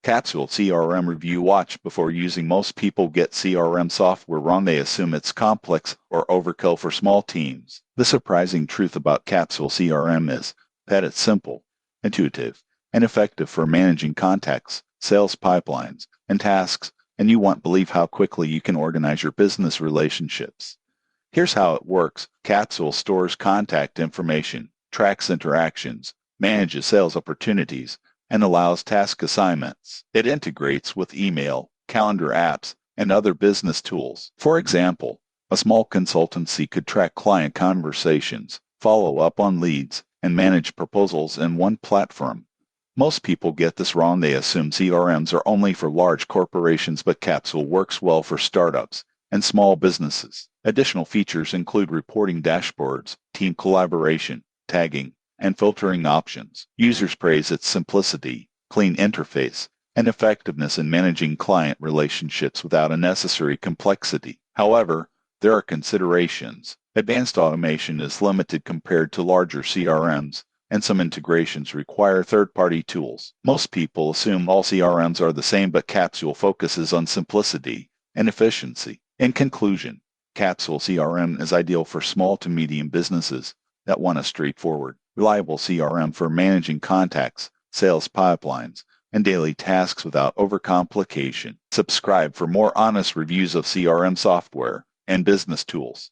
Capsule CRM Review. Watch before using. Most people get CRM software wrong. They assume it's complex or overkill for small teams. The surprising truth about Capsule CRM is that it's simple, intuitive, and effective for managing contacts, sales pipelines, and tasks, and you won't believe how quickly you can organize your business relationships. Here's how it works. Capsule stores contact information, tracks interactions, manages sales opportunities, and allows task assignments. It integrates with email, calendar apps, and other business tools. For example, a small consultancy could track client conversations, follow up on leads, and manage proposals in one platform. Most people get this wrong. They assume CRMs are only for large corporations, but Capsule works well for startups and small businesses. Additional features include reporting dashboards, team collaboration, tagging, and filtering options. Users praise its simplicity, clean interface, and effectiveness in managing client relationships without unnecessary complexity. However, there are considerations. Advanced automation is limited compared to larger CRMs, and some integrations require third-party tools. Most people assume all CRMs are the same, but Capsule focuses on simplicity and efficiency. In conclusion, Capsule CRM is ideal for small to medium businesses that want a straightforward, reliable CRM for managing contacts, sales pipelines, and daily tasks without overcomplication. Subscribe for more honest reviews of CRM software and business tools.